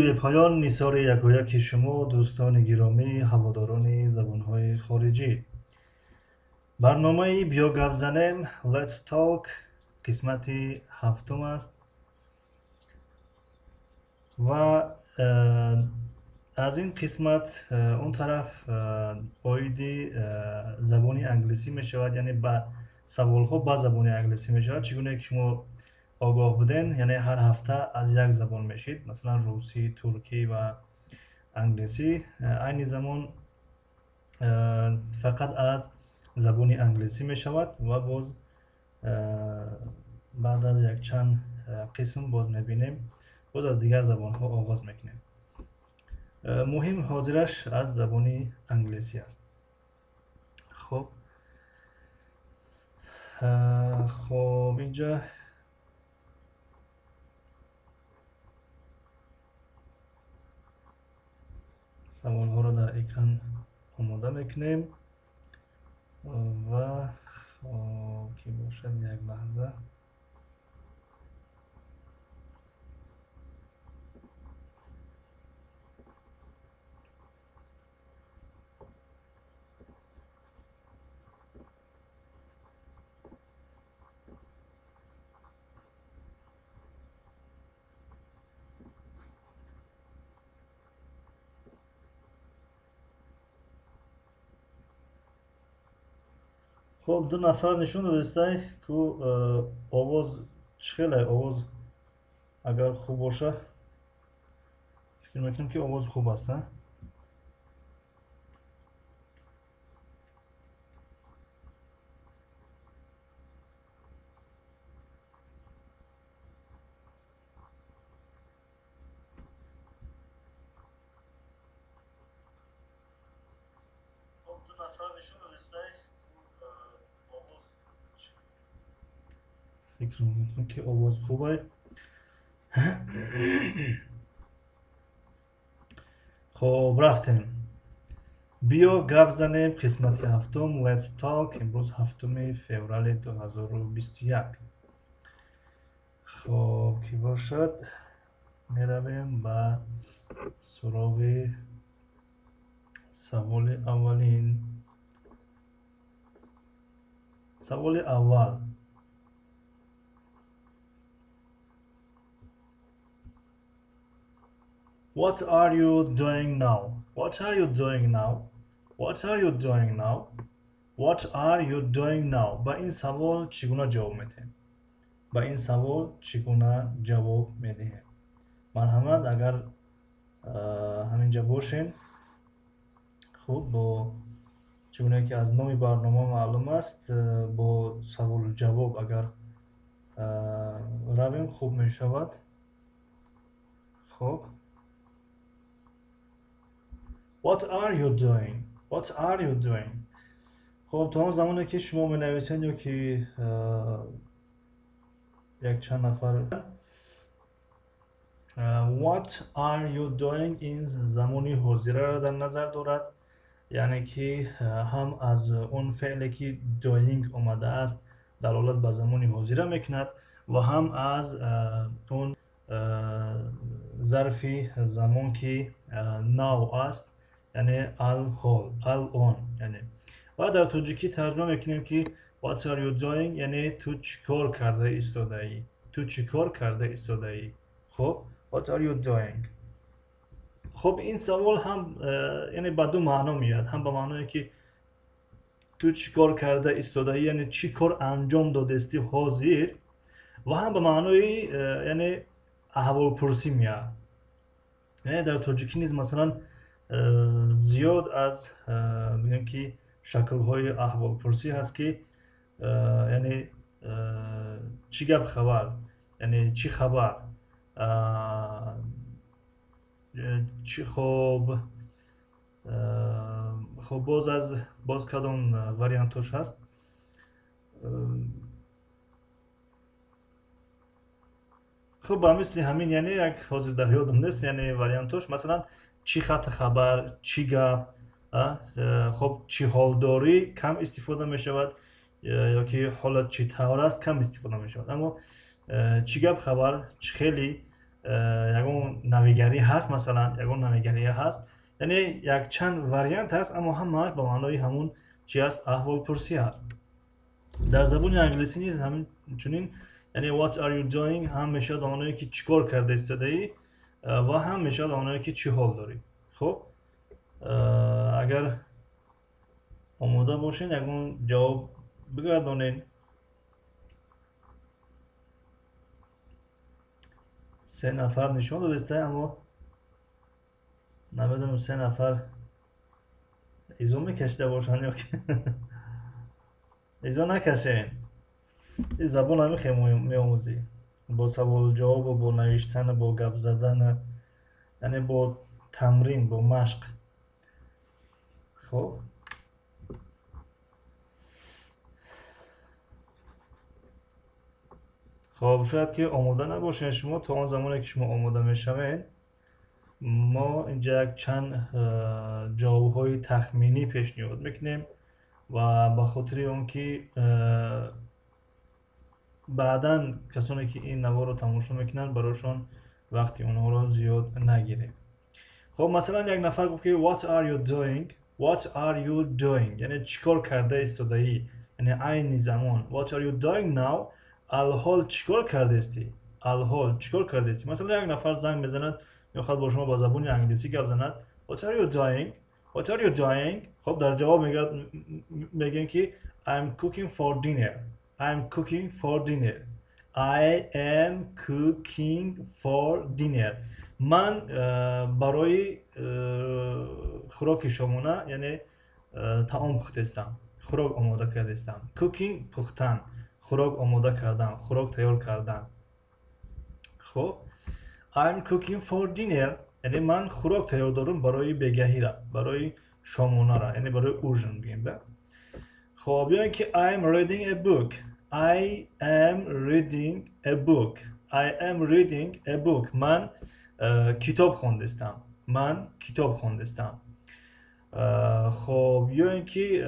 به پایان نثار یکایک شما دوستان گرامی هواداران زبانهای خارجی. برنامه بیا گپ زنیم Let's Talk قسمت هفتم است و از این قسمت اون طرف باید زبان انگلیسی می شود، یعنی با سوال ها با زبان انگلیسی می شود. چگونه که شما آگاه بودین، یعنی هر هفته از یک زبان میشید، مثلا روسی، ترکی و انگلیسی. این زمان فقط از زبان انگلیسی می شود و باز بعد از یک چند قسم باز میبینیم باز از دیگر زبان ها آغاز میکنیم. مهم حاضرش از زبان انگلیسی است. خب اینجا سوال ها رو در اکران آماده میکنیم و که باشد یک لحظه. خب دو نفر نشون دادسته که آواز خیلی آواز اگر خوب باشه فکر میکنم که آواز خوب است. فکر میکنم که آواز خوبه. خب رفتیم. بیا گپ زنیم قسمت هفتم Let's Talk امروز هفتم فوریه 2021. خب کی باشد میرویم با سراغ سوال اولین. سوال اول: What are you doing now? What are you doing now? What are you doing now? What are you doing now? با این سوال چگونه جواب میدیم؟ با این سوال چگونه جواب میدیم؟ مرحمت اگر همینجا باشین. خب با چگونه که از نام برنامه معلوم است با سوال و جواب اگر رویم خوب می شود. خب What are you doing? What are you doing? خب تا اون زمانی که شما می نویسین یا که یک چند نفر What are you doing این زمانی حاضره را در نظر دارد، یعنی که هم از اون فعلی که doing آمده است دلالت به زمانی حاضره میکند و هم از اون ظرف زمان که now است، یعنی الحال الان. یعنی و در تاجیکی ترجمه میکنیم که What are you doing یعنی تو چیکار کرده ایستاده ای، تو چیکار کرده ایستاده ای. خب What are you doing؟ خب این سوال هم یعنی با دو معنا میاد، هم به معنی که تو چی کار کرده ایستاده یعنی چی کار انجام دادستی حاضر، و هم به معنی یعنی احوال پرسی میاد. یعنی در تاجیکی نیز مثلا زیاد از میگن که شکل های احوال پرسی هست که یعنی چی گپ خبر، یعنی چی خبر، چی خوب. خب باز کدام واریانتش هست. خب با مثل همین یعنی یک حاضر در یادم نیست، یعنی واریانتش مثلا چی خط خبر، چی گپ. خب چی حال داری کم استفاده می شود، یا که حالت چی طور است کم استفاده می شود. اما چی گپ خبر، چی خیلی ягон навигari ҳаст, масалан ягон навигария ҳаст, яъне якчанд вариант ҳаст, аммо ҳамааш ба маънои ҳамун чи аст, аҳволпурсӣ аст. дар забони англисӣ низ ҳамчунин, яъне what are you doing ҳам мешавад ба маъное ки чӣ кор карда истодаӣ ва ҳам мешавад ба маъное ки чӣ ҳол дорӣ. хуб, агар омода бошед ягон ҷавоб бигардонед. се нафар нишон додистае, аммо намедонам се нафар изо мекашида бошанд ё ки изо накашед. ин забон ҳамихе меомӯзӣ, бо саволу ҷавобу бо навиштану бо гап задану, яъне бо тамрин, бо машқ. хуб, хуб, шояд ки омода набошед шумо. то он замоне ки шумо омода мешавед, мо инҷа якчанд ҷавобҳои тахминӣ пешниҳод мекунем ва ба хотири он ки баъдан касоне ки ин наворро тамошо мекунанд барошон вақти онҳоро зиёд нагирем. хуб, масалан як нафар гуфт ки what are you doing, what are you doing, яъне чӣ кор карда истодаӣ, яъне айни замон. what are you doing now, алҳол чӣ кор кардестӣ, алҳол чӣ кор кардестӣ. Масалан як нафар занг мезанад, мехоҳад бо шумо ба забони англисӣ гап занад, what are you doing, what are you doing. хуб, дар ҷавоб мегӯем ки I am cooking for dinner, I am cooking for dinner, I am cooking for dinner. ман барои хӯроки шомона, яъне таом пухтестам, хӯрок омода кардестам. cooking пухтан, хӯрок омода кардан, хӯрок тайёр кардан. хуб, I am cooking for dinner, яъне ман хӯрок тайёр дорум барои бегаҳира, барои шомонара, яъне барои ужин бигем да. хуб, биёем ки I am reading a book, I am reading a book, I am reading a book. ман китоб хондестам, ман китоб хондестам. хуб, биёем ки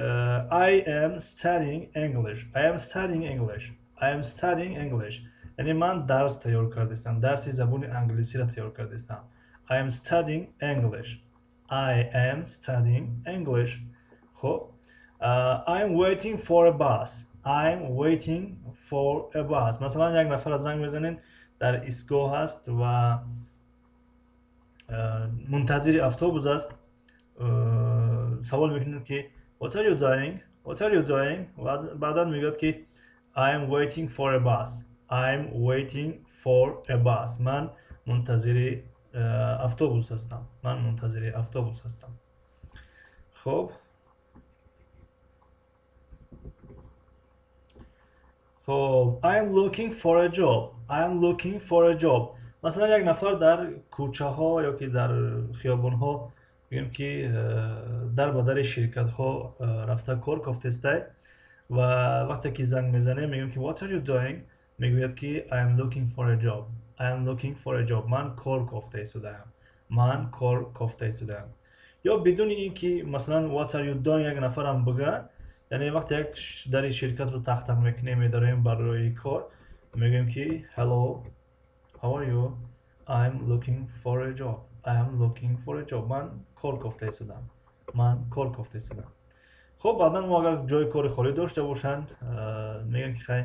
I am studying English, I am studying English, I am studying English, яъне ман дарс тайёр кардестам, дарси забони англисиро тайёр кардестам. I am studying English, I am studying English. хуб, I am waiting for a bus, I am waiting for a bus. масалан як нафар занг мезанед, дар истгоҳ аст ва мунтазири автобус аст, савол мекунед ки what are you doing, what are you doing. баъдан мегӯяд ки I am waiting for a bus, I am waiting for a bus. ман мунтазири автобус ҳастам, ман мунтазири автобус ҳастам. хуб, хуб, I am looking for a job, I am looking for a job. масалан як нафар дар кӯчаҳо ё ки дар хиёбонҳо бигем ки дар ба дари ширкатҳо рафта кор кофтестай ва вақте ки занг мезанем мегӯем ки what are you doing, мегӯяд ки I am looking for a job, I am looking for a job. ман кор кофта истодаам, ман кор кофта истодаам. ё бидуни ин ки масалан what are you doing як нафарам бигӯяд, яъне вақте як дари ширкатро тақ мекунем, медорем барои кор, мегӯем ки hello, how are you, I am looking for a job, I am looking for a job. ман кор кофта истодам, ман кор кофта истодам. хуб, баъдан мо агар ҷои кори холӣ дошта бошанд, мегӯям ки хай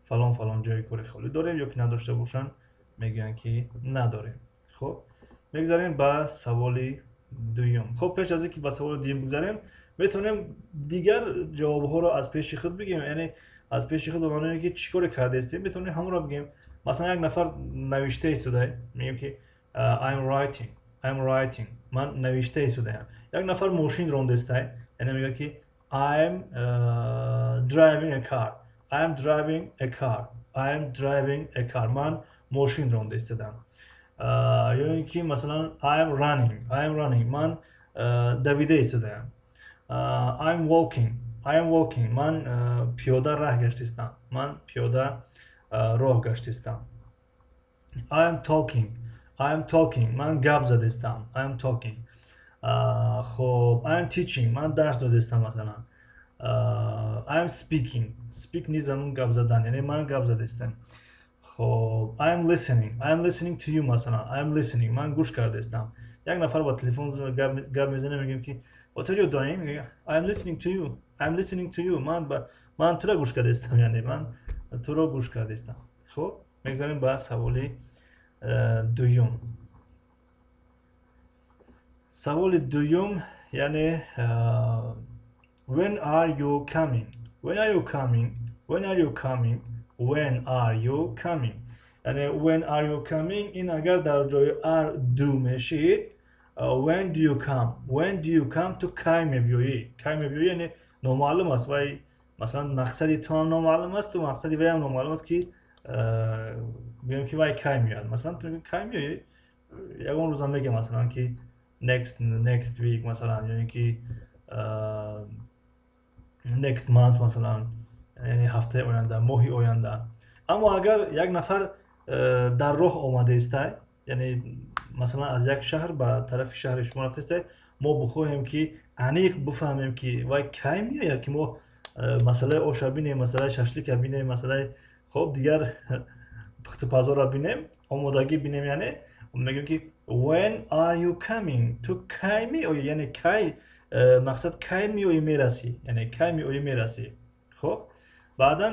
фалон фалон ҷои кори холӣ дорем, ё ки надошта бошанд мегӯям ки надорем. хуб, мегзарем ба саволи дуюм. хуб, пеш аз ин ки ба саволи дуюм бигзарем, метавонем дигар ҷавобҳоро аз пеши худ бигем, яъне аз пеши худ ба маънои ки чӣ коре кардестем метавонем ҳамонро бигем. масалан як нафар навишта истодаe, мегӯем ки I am writing, I am writing, ман навишта истодаам. як нафар мошин рондестае, яъне мегӯяд ки I am driving a car, I am driving a car, I am driving a car. ман мошин ронда истодам. ё ин ки масалан I am running, I am running, ман давида истодаам. I am walking, I am walking, ман пиёда раҳ гаштистам, ман пиёда роҳ гаштистам. I am talking, I am talking, ман гап задистам, I am talking. хуб, I am teaching, ман дарс додистам масалан. I am speaking, speak низ ҳамун гап задан, яъне ман гап задистам. خب I'm listening to you مثلا I'm listening من گوش کرده استم. یک نفر با تلفن گپ میزنه میگم که what are you doing میگه I'm listening to you I'm listening to you من تو را گوش کرده استم یعنی من تو را گوش کرده استم. خب میگذاریم به سوال دوم. سوال دوم یعنی when are you coming when are you coming when are you coming when are you coming یعنی when are you coming این اگر در جای are do میشید when do you come تو کی میبیایی یعنی نامعلوم است وای مثلا مقصدی تو هم نامعلوم است و مقصدی وی هم نامعلوم است که بگیم که وای کی میاد مثلا تو کی میایی یکون روزا میگه مثلا که next week مثلا یعنی که next month مثلا یعنی هفته آینده ماهی آینده. اما اگر یک نفر در راه آمده است یعنی مثلا از یک شهر به طرف شهر شما رفته است ما بخواهیم که عمیق بفهمیم که وای کی میاد که ما مسئله آشا بینیم مسئله ششلیک بینیم مسئله خب دیگر پخت پزار بینیم آمادگی بینیم یعنی میگیم که when are you coming تو کی میایی یعنی کی مقصد کی میایی میرسی یعنی کی میایی میرسی. خب بعدا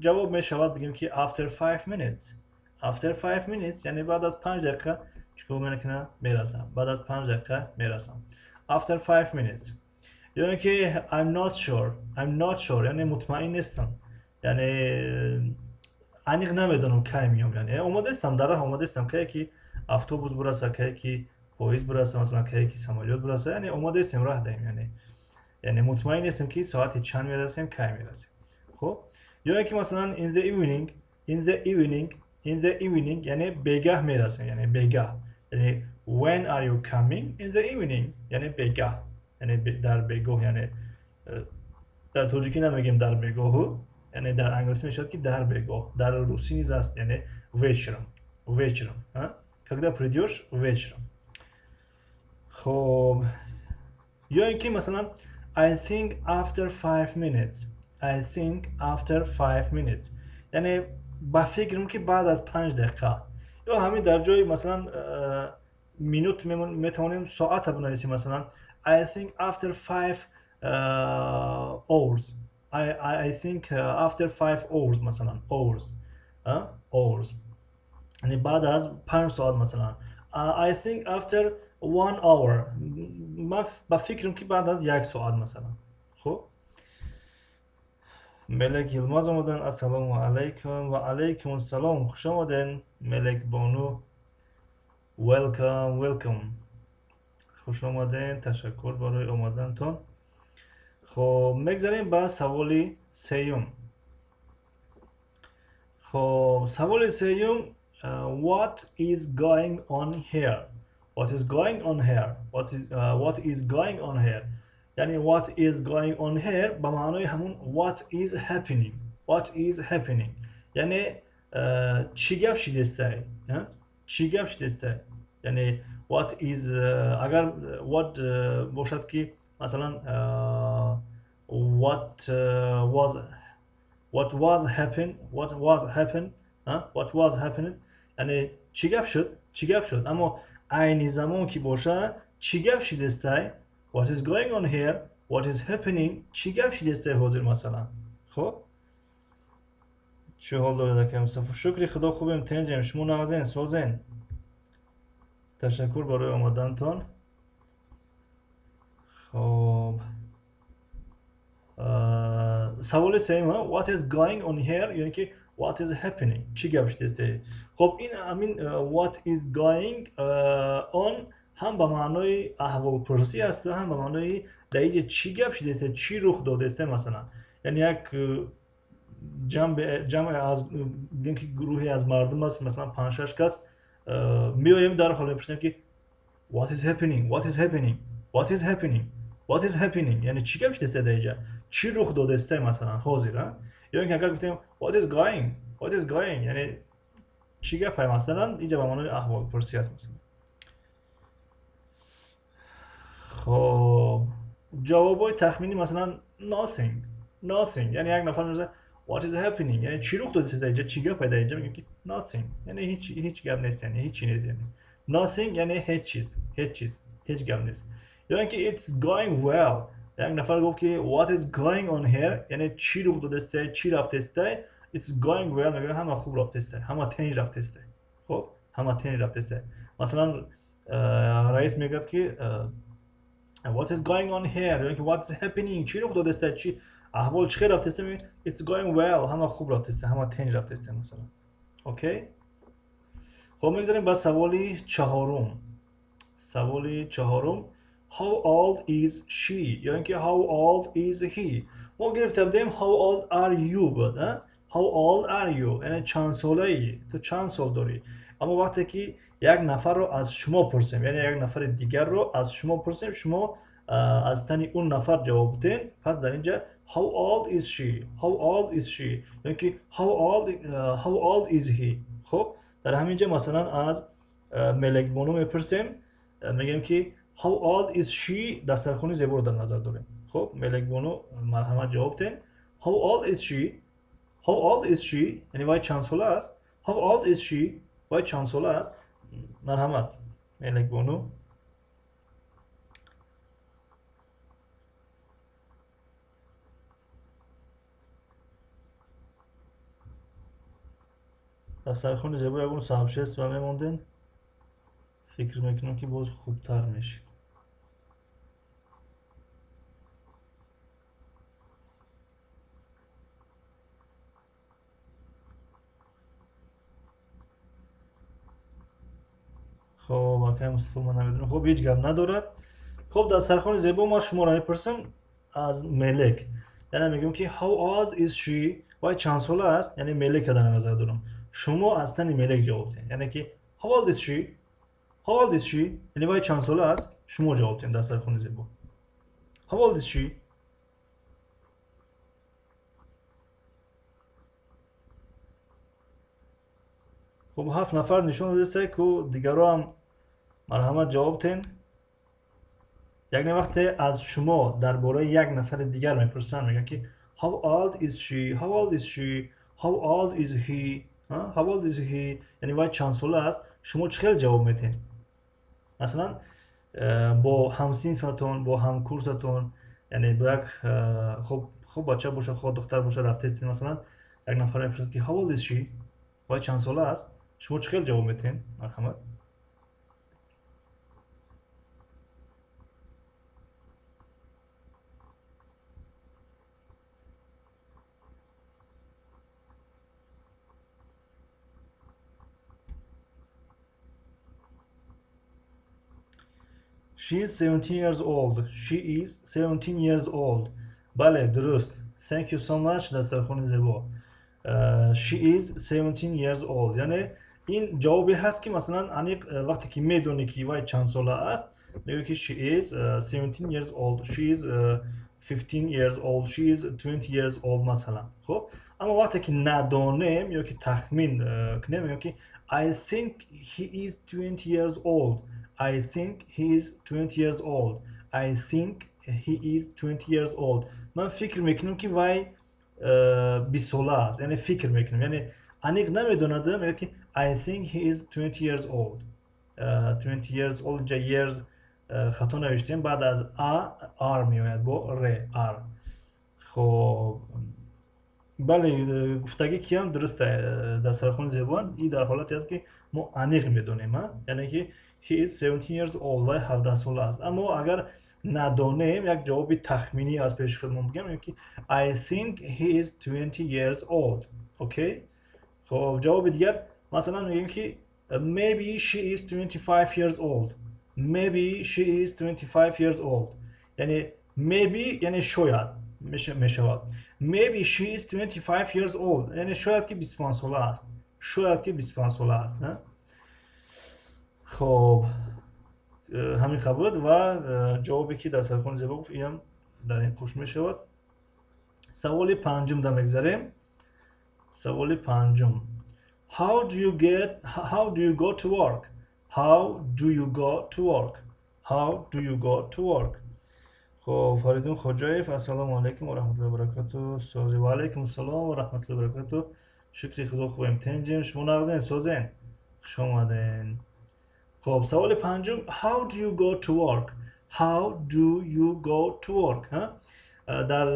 جواب میشود بگیم که after 5 minutes یعنی بعد از 5 دقیقه چیکار میکنم میرسم بعد از 5 دقیقه میرسم after 5 minutes یعنی که I'm not sure یعنی مطمئن نیستم یعنی عمیق نمیدونم کی میام یعنی آماده استم در راه آماده استم که اتوبوس برسه که پاییز برسه مثلا که سمالیات برسه یعنی آماده استم راه داریم یعنی مطمئن نیستم که ساعت چند میرسیم کی میرسیم. خب یا اینکه مثلا in the evening یعنی بگاه میرسیم یعنی بگاه یعنی when are you coming in the evening یعنی بگاه یعنی در بگاه یعنی در ترکی نمیگیم در بگاه یعنی در انگلیسی میشه که در بگاه در روسی نیز است یعنی вечером когда придешь вечером. خب یا اینکه مثلا I think after 5 minutes یعنی با فکرم که بعد از 5 دقیقه یا همین در جای مثلا مینوت میتونیم ساعت بنویسیم مثلا I think after 5 hours I think after 5 hours مثلا hours یعنی بعد از 5 ساعت مثلا I think after 1 hour من با فکرم که بعد از 1 ساعت مثلا. خب ملک یلماز آمدن السلام علیکم و علیکم السلام خوش آمدن ملک بانو welcome خوش آمدن تشکر برای آمدنتون. خب میگذاریم به سوال سیوم. خب سوال سیوم what is going on here یعنی what is going on here به معنای همون what is happening یعنی چی گپ شده است یعنی what is اگر what باشد که مثلا what was happened یعنی چی گپ شد اما عین زمان که باشه چی گپ شده است what is going on here what is happening چی گپ شده است حاضر مثلا. خب چه حال دارید که مصطفی شکری خدا خوبیم تنجم شما نازن سوزن تشکر برای آمدنتان. خب سوال سوم what is going on here یعنی که what is happening چی گپ شده است. خب این همین what is going on هم به معنای احوال پرسی است و هم به معنای دقیق چی گپ شده است چی رخ داده است مثلا یعنی یک جمع از گروهی از مردم است مثلا 5-6 کس میایم در حال میپرسیم که what is happening یعنی چی گپ شده است اینجا چی رخ داده است مثلا حاضر یا اینکه اگر گفتیم what is going یعنی چی گپ مثلا اینجا به معنای احوال پرسی است مثلا. خب جوابای تخمینی مثلا nothing یعنی یک نفر میگه what is happening یعنی چی رخ داده sizde اینجا چی گپ اینجا میگم که nothing یعنی هیچ گپ نیست یعنی هیچی نیست یعنی nothing یعنی هیچ گپ نیست یا اینکه it's going well یک نفر گفت که what is going on here یعنی چی رخ داده است چی رفته است it's going well میگم همه خوب رفته است همه تنج رفته است خب همه تنج رفته است مثلا رئیس میگه که what is going on here یعنی که what is happening چی رخ داده است چی احوال چه رفته است میگه it's going well همه خوب رفته است همه تنج رفته است مثلا اوکی خب میگذاریم با سوالی چهارم how old is she یا اینکه how old is he ما گرفته بودیم how old are you بود how old are you یعنی چند ساله ای تو چند سال داری اما وقتی که یک نفر رو از شما پرسیم یعنی یک نفر دیگر رو از شما پرسیم شما از تنی اون نفر جواب بدین پس در اینجا how old is she یعنی که how old is he خب در همینجا مثلا از ملک بانو میپرسیم میگیم که how old is she در سرخونی زیبا رو در نظر داریم خب ملک بانو مرحمت جواب دین how old is she یعنی وای چند ساله است how old is she وای چند ساله است مرحمت ملک بانو در سرخونی زیبا یکون صاحب شست و میموندین فکر میکنم که باز خوبتر میشید خب واقعا مصطفی من نمیدونم خب هیچ گپ ندارد خب در سرخوان زیبا ما شما را میپرسم از ملک یعنی میگم که how old is she وای چند ساله است یعنی ملک در نظر دارم شما از تن ملک جواب دین یعنی که how old is she یعنی وای چند ساله است شما جواب دین در سرخوان زیبا how old is she خب 7 نفر نشون داده که دیگرها هم مرحمت جواب دین یک وقتی از شما درباره یک نفر دیگر میپرسن میگن که how old is she how old is he یعنی وای چند ساله است شما چه جواب میدین مثلا با همسینفتون با همکورستون یعنی با یک خب بچه باشه خود دختر باشه رفته استین مثلا یک نفر میپرسد که how old is she وای چند ساله است شما چه جواب میدین مرحمت She is 17 years old. She is 17 years old. بله درست. Thank you so much دسترخوان زیبا. She is 17 years old. یعنی این جوابی هست که مثلا انیق وقتی که میدونی که وای چند ساله است میگه که she is 17 years old. She is 15 years old. She is 20 years old مثلا. خب اما وقتی که ندانیم یا که تخمین کنیم میگه که I think he is 20 years old. I think he is 20 years old. I think he is 20 years old. من فکر میکنم که وای 20 ساله است یعنی فکر میکنم یعنی انیق نمیدوندم میگه که I think he is 20 years old. 20 years old جا years خطا نوشتیم بعد از R میآید با R. خب بله گفتگی کیم درسته در سرخون زبان این در حالتی است که ما انیق میدونیم یعنی که he is 17 years old و 17 ساله است اما اگر ندانیم یک جواب تخمینی از پیش خودمون بگم که I think he is 20 years old اوکی خب جواب دیگر مثلا میگیم که maybe she is 25 years old maybe she is 25 years old یعنی maybe یعنی شاید میشود maybe she is 25 years old یعنی شاید که 25 ساله است نه خب همین خبر و جوابی که در سرخون زیبا گفت این در این خوش می شود سوال پنجم در مگذاریم سوال پنجم how do you go to work how do you go to work خب فریدون خوجایف السلام علیکم و رحمت الله و برکاته. سوزی و علیکم السلام و رحمت الله و برکاته. شکری خدا خوبیم. تنجیم شما نغزین سوزین خوش آمدین. خب سوال پنجم How do you go to work? How do you go to work? ها؟ در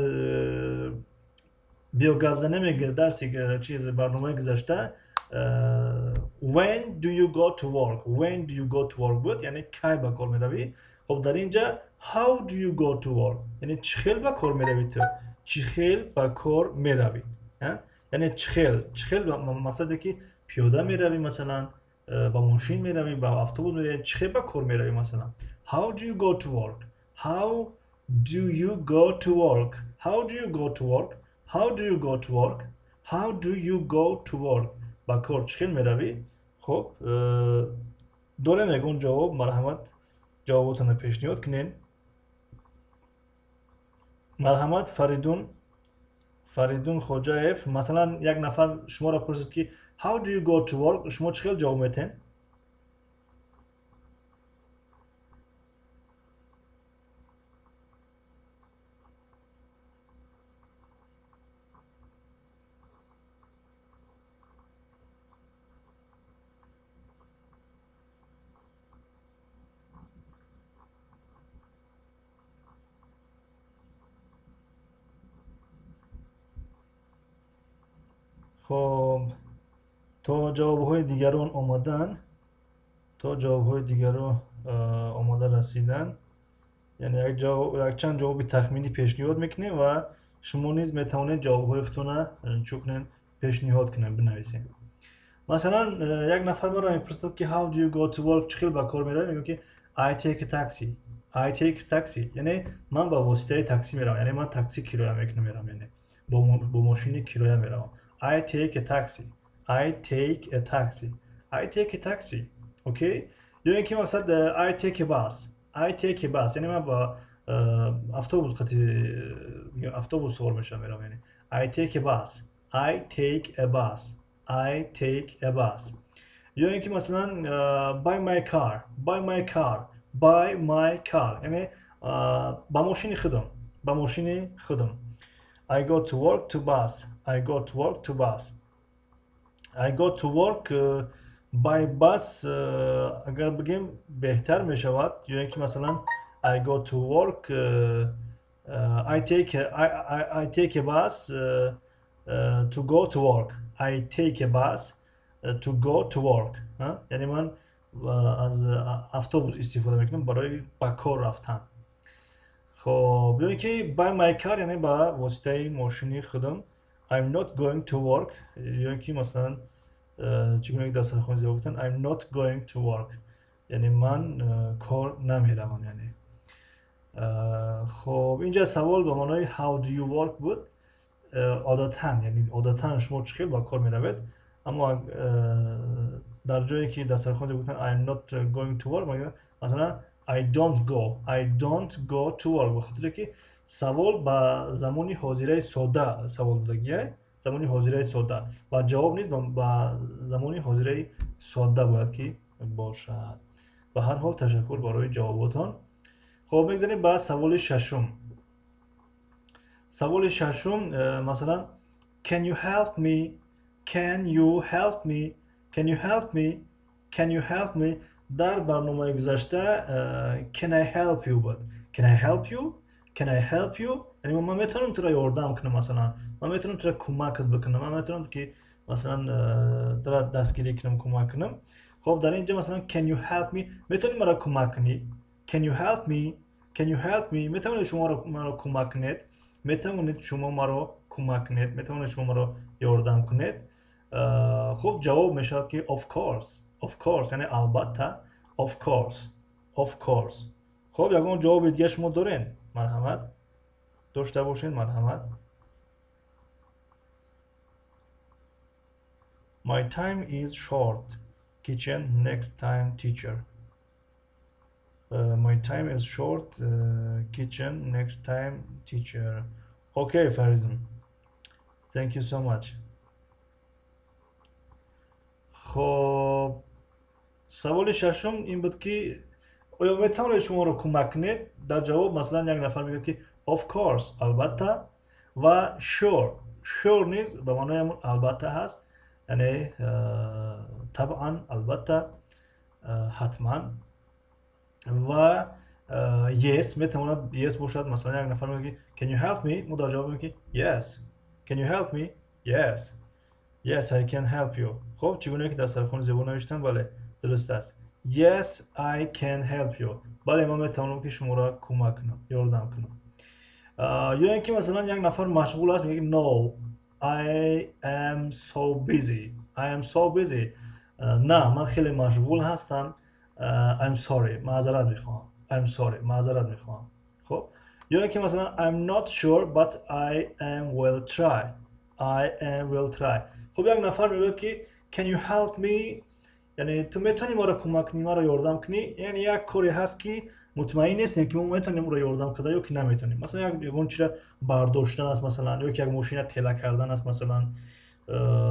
بیوگابزنه میگه درسی که چیز برنامه گذاشته When do you go to work? When do you go to work بود یعنی کی به کار میروی. خب در اینجا How do you go to work یعنی چه خیل به کار میروی تو، چه خیل به کار میروی، یعنی چه خیل مقصده که پیاده میروی مثلا، با ماشین میروی، با اتوبوس میروی، چه خیل به کار میروی مثلا. How do you go to work? How do you go to work? How do you go to work? How do you go to work? How do you go to work? با کار چخیل میروی. خب دوره میگون جواب مرحمت جوابتون پیشنهاد کنین. مرحمت فریدون خوجایف مثلا یک نفر شما را پرسید که How do you go to work؟ شما چخیل جواب میتین؟ خب تا جوابهای دیگران آمدن، تا جوابهای دیگران آماده رسیدن، یعنی یک چند جواب تخمینی پیشنهاد میکنیم و شما نیز میتوانید جوابهای خودتون چکنین پیشنهاد کنین بنویسین. مثلا یک نفر مرا میپرسد که How do you go to work؟ چخیل به کار میروی؟ میگم که I take a taxi. I take a taxi یعنی من با واسطه تاکسی میروم، یعنی من تاکسی کرایه میکنم میرم، یعنی با ماشین کرایه میروم. I take a taxi. I take a taxi. I take a taxi. اوکی؟ یا اینکه مثلا I take a bus. I take a bus یعنی من با اتوبوس سوار میشم میرم، یعنی I take a bus. I take a bus. I take a bus. یا اینکه مثلا buy my car. Buy my car. Buy my car یعنی با ماشین خودم، با ماشین خودم. I go to work to bus. I go to work to bus. I go to work by bus اگر بگیم بهتر می شود. یا اینکه مثلا I go to work I take a bus to go to work. I take a bus to go to work. یعنی من از اتوبوس استفاده میکنم برای به کار رفتن. خب یا اینکه by my car یعنی با واسطه ماشین خودم. I'm not going to work یا اینکه مثلا چگونه در سرخوانی زیاد گفتن I'm not going to work یعنی من کار نمیروم یعنی. خب اینجا سوال به معنای How do you work بود. عادتاً یعنی عادتاً شما چخیل با کار میروید، اما در جایی که در سرخوانی گفتن I'm not going to work مثلا I don't go to work، بخاطر که سوال با زمانی حاضره ساده سوال بودگیه، زمانی حاضره ساده و جواب نیست با زمانی حاضره ساده باید که باشد. به هر حال تشکر برای جواباتان. خب بگذاریم با سوال ششم. سوال ششم مثلا Can you help me? Can you help me? Can you help me? Can you help me؟ در برنامه گذشته Can I help you بود. Can I help you? Can I help you؟ یعنی من میتونم تو را یاردم کنم، مثلا من میتونم تو را کمک بکنم، من میتونم که مثلا تو را دستگیری کنم، کمک کنم. خب در اینجا مثلا Can you help me؟ میتونی مرا کمک کنی. Can you help me? Can you help me؟ میتونید شما مرا کمک کنید. میتونید شما مرا کمک کنید، میتونید شما مرا یاردم کنید. خب جواب میشود که of course یعنی البته of course. خب یکم جواب دیگه شما دارین؟ مرحمت داشته باشین. مرحمت. My time is short. Kitchen next time teacher. My time is short. Kitchen next time teacher. Okay Faridun. Thank you so much. خب سوال ششم این بود که آیا میتونه شما رو کمک کنید؟ در جواب مثلا یک نفر میگه که of course البته و sure. sure نیز به معنای همون البته هست، یعنی طبعا، البته، حتما. و yes میتونه yes باشد. مثلا یک نفر میگه can you help me، ما در جواب میگه yes. can you help me yes. yes I can help you. خب چگونه که در سرخون زبان نوشتن؟ بله درست است. yes I can help you. بله من میتونم که شما را کمک کنم، یاردم کنم. یا اینکه مثلا یک نفر مشغول است میگه no I am so busy. I am so busy. نه من خیلی مشغول هستم. I'm sorry معذرت میخوام. I'm sorry معذرت میخوام. خب یا اینکه مثلا I'm not sure but I am will try. I am will try. خب یک نفر میگه که can you help me، یعنی تو میتونی ما را کمک کنی، ما را یاردم کنی. یعنی یک کاری هست که مطمئن نیستیم که ما میتونیم را یاردم کنیم یا که نمیتونیم. مثلا یک اون چیز برداشتن است مثلا، یا یک ماشین تله کردن است مثلا.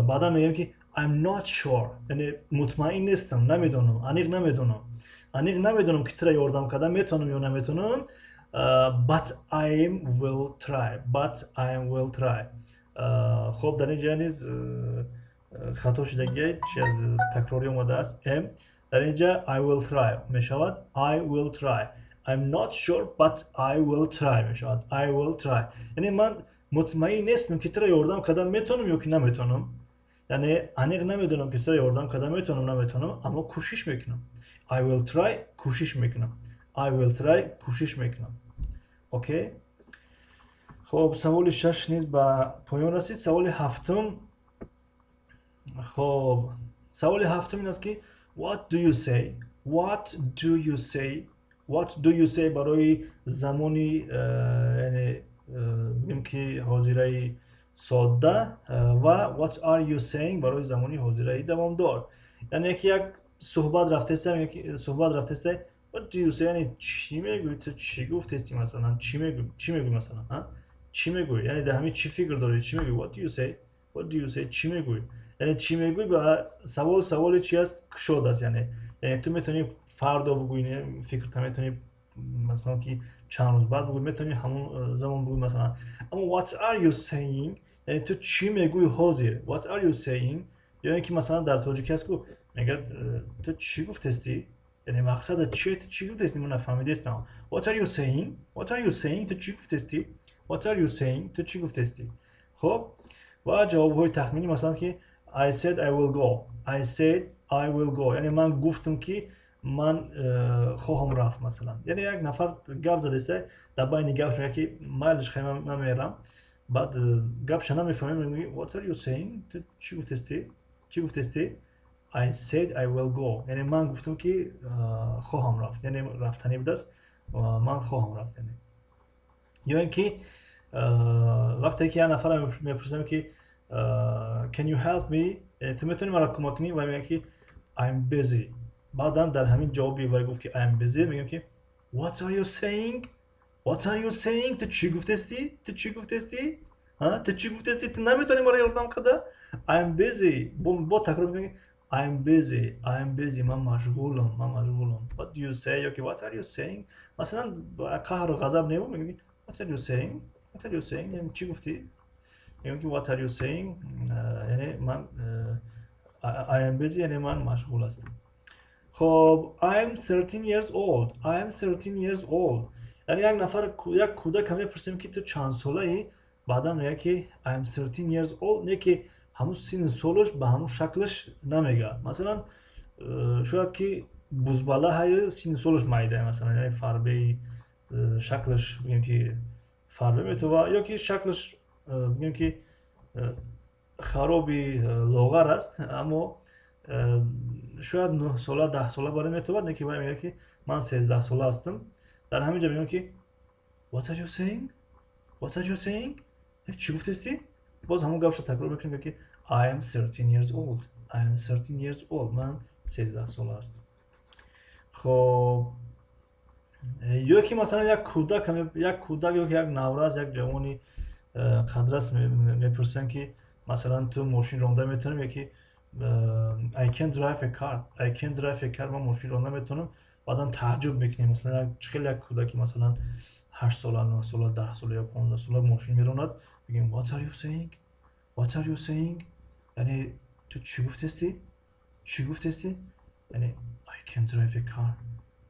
بعدا میگیم که I'm not sure، یعنی مطمئن نیستم، نمیدونم، انیق نمیدونم که تو را یاردم کنم میتونم یا نمیتونم. but I will try. but I will try. خب در اینجا نیز خطا شدگی چی از تکراری اومده است ام. در اینجا I will try می شود I will try. I'm not sure but I will try می شود I will try. یعنی من مطمئن نیستم که تو را یاردم کدام میتونم یا که نمیتونم. یعنی انیق نمیدونم که تو را یاردم کدام میتونم نمیتونم، اما کوشش میکنم. I will try کوشش میکنم. I will try کوشش میکنم. اوکی. خب سوال 6 نیز به پایان رسید. سوال هفتم. خب سوال هفتم این است که what do you say. what do you say. what do you say برای زمانی یعنی میم که حاضره ساده و what are you saying برای زمانی حاضره دوامدار. یعنی یک صحبت رفته است، صحبت رفته است what do you say یعنی چی میگوی، تو چی گفتی مثلا، چی میگوی مثلا، ها چی میگوی، یعنی در همین چی فکر داری، چی میگوی. what do you say. what do you say چی میگوی. یعنی چی میگوی به سوال چی است کشاد است. یعنی تو میتونی فردا بگویی، فکر تا میتونی مثلا که چند روز بعد بگویی، میتونی همون زمان بگویی مثلا. اما what are you saying یعنی تو چی میگویی حاضر. what are you saying یعنی که مثلا در تاجیکی هست که میگه تو چی گفتی، یعنی مقصد چیه، تو چی گفتی من نفهمیدم. what are you saying. what are you saying تو چی گفتی. what are you saying تو چی گفتی. خب و جواب های تخمینی مثلا که I said I will go. I said I will go یعنی من گفتم که من خواهم رفت مثلا. یعنی یک نفر گپ زده است، در بین گپش میگه که مایلش خیلی من میرم، بعد گپش نمیفهمیم میگه what are you saying تو چی گفتی. I said I will go یعنی من گفتم که خواهم رفت، یعنی رفتنی بود است و من خواهم رفت. یعنی یا اینکه وقتی که یک نفر میپرسم که can you help me یعنی تو میتونی مرا کمک کنی و میگه که I'm busy. بعدم در همین جوابی وای گفت که I'm busy میگم که what are you saying. what are you saying تو چی گفتی. تو چی گفتی تو نمیتونی مرا یاردم کنی. I'm busy با تکرار میگم I'm busy من مشغولم. what do you say یا که what are you saying مثلا قهر و غضب نمو میگم what are you saying یعنی چی گفتی. میگم که what are you saying یعنی من I am busy یعنی من مشغول هستم. خب I'm 13 years old یعنی یک نفر یک کودک کمی پرسیم که تو چند ساله ای، بعدا میگه که I'm 13 years old نه که همون سن سالش به همون شکلش نمیگه. مثلا شاید که بزباله های سن سالش مایده مثلا، یعنی فربه شکلش بگیم که فربه میتوه، یا که شکلش بگیم که خرابی لاغر است، اما شاید 9 ساله 10 ساله برای میتوه نه که باید میگه که من 13 ساله هستم. در همینجا میگم که what are you saying چی گفتی. باز همون گپش تکرار میکنیم که I am 13 years old من 13 ساله هستم. خب یا که مثلا یک کودک یا یک نوراز یک جوانی قدرست میپرسن که مثلا تو ماشین رانده میتونم، یکی I can drive a car من ماشین رانده میتونم. بعدا تعجب میکنیم مثلا خیلی یک کودکی مثلا 8 ساله 9 ساله 10 ساله یا 15 ساله ماشین میراند میگیم what are you saying what are you saying یعنی تو چی گفتی چی گفتی یعنی I can drive a car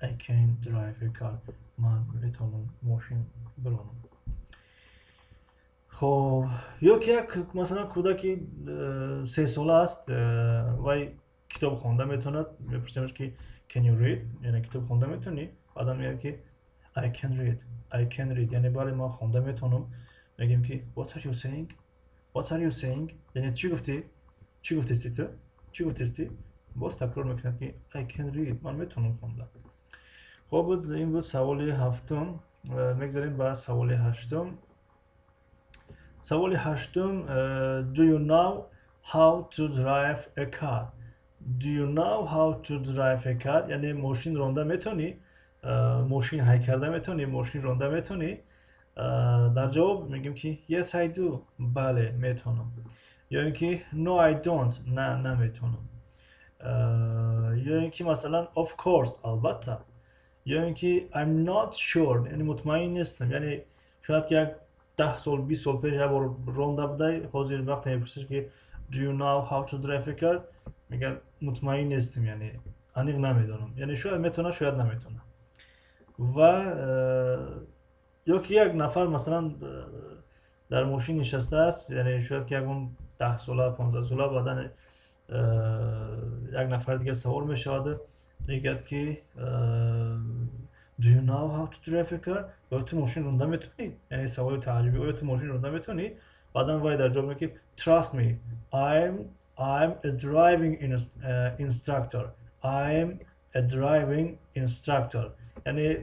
I can drive a car من میتونم ماشین برانم. خب یک مثلا کودکی 3 ساله است و کتاب خوانده میتوند میپرسیمش که can you read یعنی کتاب خوانده میتونی بعدا میگه که I can read I can read یعنی بله من خوانده میتونم میگیم که what are you saying what are you saying یعنی چی گفتی تو چی گفتی باز تکرار میکنه که I can read من میتونم خوانده. خب این بود سوال هفتم. میگذاریم به سوال هشتم. سوال هشتم do you know how to drive a car do you know how to drive a car یعنی ماشین رانده میتونی ماشین هی کرده میتونی ماشین رانده میتونی در جواب میگیم که yes I do بله میتونم یا اینکه no I don't نه نمیتونم یا اینکه مثلا of course البته یا اینکه I'm not sure یعنی مطمئن نیستم یعنی شاید که یک 10 سال 20 سال پیش یک بار رانده بوده حاضر وقتی میپرسیش که do you know how to drive a car میگن مطمئن نیستم یعنی انیق نمیدونم یعنی شاید میتونه شاید نمیتونه. و یا که یک نفر مثلا در ماشین نشسته است یعنی شاید که اون 10 ساله 15 ساله بعدن یک نفر دیگه سوار میشود میگه که do you know how to drive a car یا تو ماشین رانده میتونی یعنی سوال تعجبی یا تو ماشین رانده میتونی بعدن وای در جواب میگه trust me I'm a driving instructor I'm a driving instructor یعنی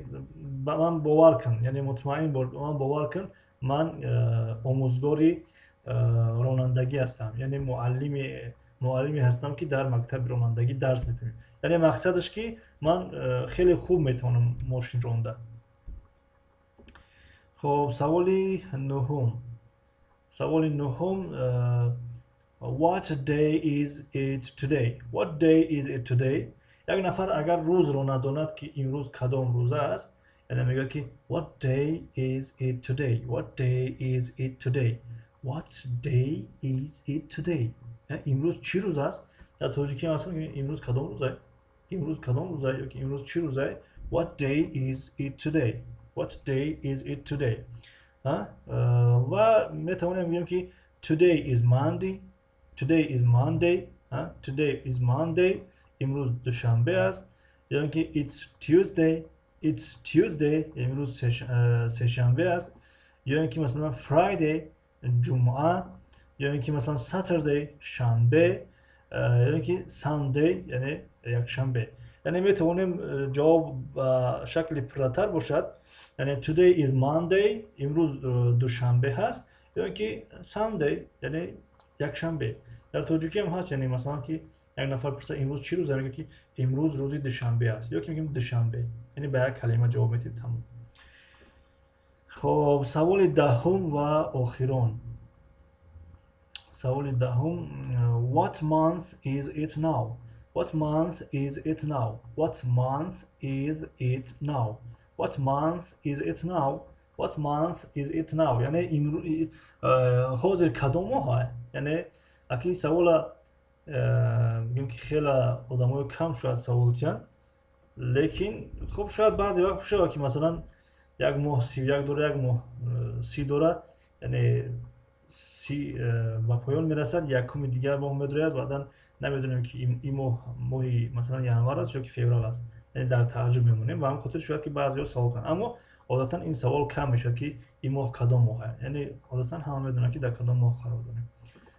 من باور کن یعنی مطمئن من باور کن من آموزگاری رانندگی هستم یعنی معلمی هستم که در مکتب رانندگی درس میدم یعنی مقصدش که من خیلی خوب میتونم ماشین رانده. خب سوال نهم what day is it today what day is it today یک نفر اگر روز رو نداند که امروز کدام روز است یعنی میگه که what day is it today what day is it today what day is it today امروز چی روز است در تاجیکی مثلا امروز کدام روزه امروز کدام روزه یا که امروز چی روزه what day is it today what day is it today و میتونیم بگیم که today is Monday today is Monday today is Monday امروز دوشنبه است یا اینکه it's Tuesday امروز سه‌شنبه است یا اینکه مثلا Friday جمعه یا اینکه مثلا Saturday شنبه یا اینکه Sunday یعنی یک شنبه یعنی میتونیم جواب شکل پرتر باشد یعنی today is Monday امروز دوشنبه هست یا اینکه Sunday یعنی یک شنبه. در تاجیکی هم هست یعنی مثلا که یک نفر پرسه امروز چی روزه میگه که امروز روزی دوشنبه است یا که میگیم دوشنبه یعنی به یک کلمه جواب میدید تمام. خب سوال دهم و آخران سوال دهم what month is it now what month is it now what month is it now what month is it now what month is it now یعنی امروز حاضر کدام ماه یعنی اکی سوال میگم که خیلی آدمای کم شاید سوال تیان لیکن خب شاید بعضی وقت بشه که مثلا یک ماه 31 دوره یک ماه 30 دوره یعنی 30 به پایان میرسد یکم دیگر ماه میدرد بعدا نمیدونیم که این ماهی مثلا ینوار است یا که فوریه است یعنی در تعجب میمونیم و هم خاطر شاید که بعضیا سوال کنن اما عادتا این سوال کم میشه که این ماه کدام ماه یعنی عادتا همه میدونن که در کدام ماه قرار داریم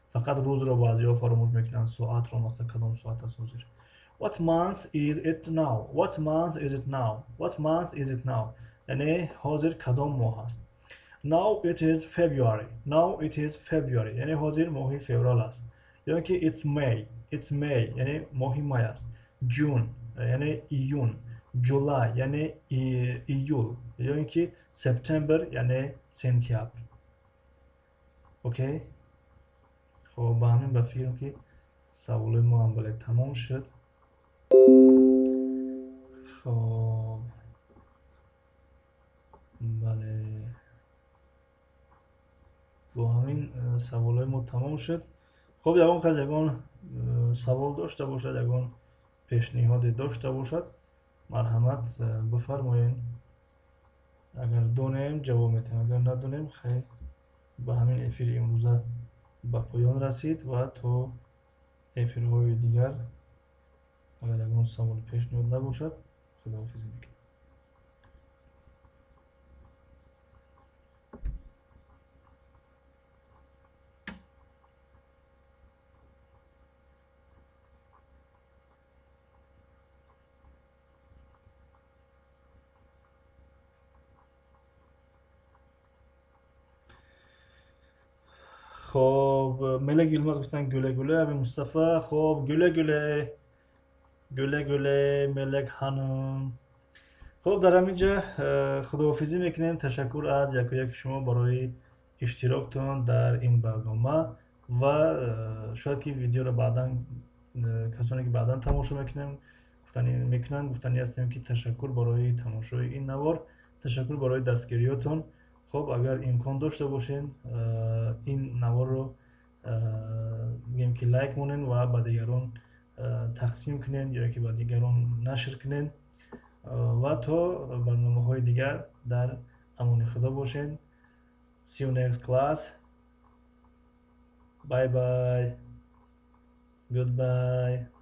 فقط روز رو بعضیا فراموش میکنن ساعت رو مثلا کدام ساعت است حاضر what month is it now what month is it now what month is it now یعنی حاضر کدام ماه است now it is February now it is February یعنی حاضر ماه فوریه است یعنی که it's May یعنی ماه می است June یعنی ایون جولای یعنی ایول یعنی که سپتامبر یعنی سپتامبر اوکی. خب با همین بفکرم که سوال ما هم بله تمام شد. خب بله، با همین سوالای ما تمام شد. خب ягон кас ягон савол дошта бошад, ягон пешниҳоде дошта бошад, марҳамат бифармоед. Агар донем ҷавоб медиҳем, агар надонем хайр. Ба ҳамин эфири имрӯза ба поён расид ва то эфирҳои дигар, агар ягон саволи пешниҳод набошад, худоҳофизӣ мекунем. خب ملک یلماز گفتن گله گله. ابی مصطفی خب گله گله گله گله ملک خانم. خب در همینجا خداحافظی میکنیم. تشکر از یک و یک شما برای اشتراکتان در این برنامه و شاید که ویدیو رو بعدا کسانی که بعدا تماشا میکنن گفتنی هستیم که تشکر برای تماشای این نوار، تشکر برای دستگیریاتون. خب اگر امکان داشته باشین این نوار رو میگیم که لایک مونین و با دیگران تقسیم کنین یا که با دیگران نشر کنین و تا برنامه های دیگر در امان خدا باشین. See you next class. Bye bye. Goodbye.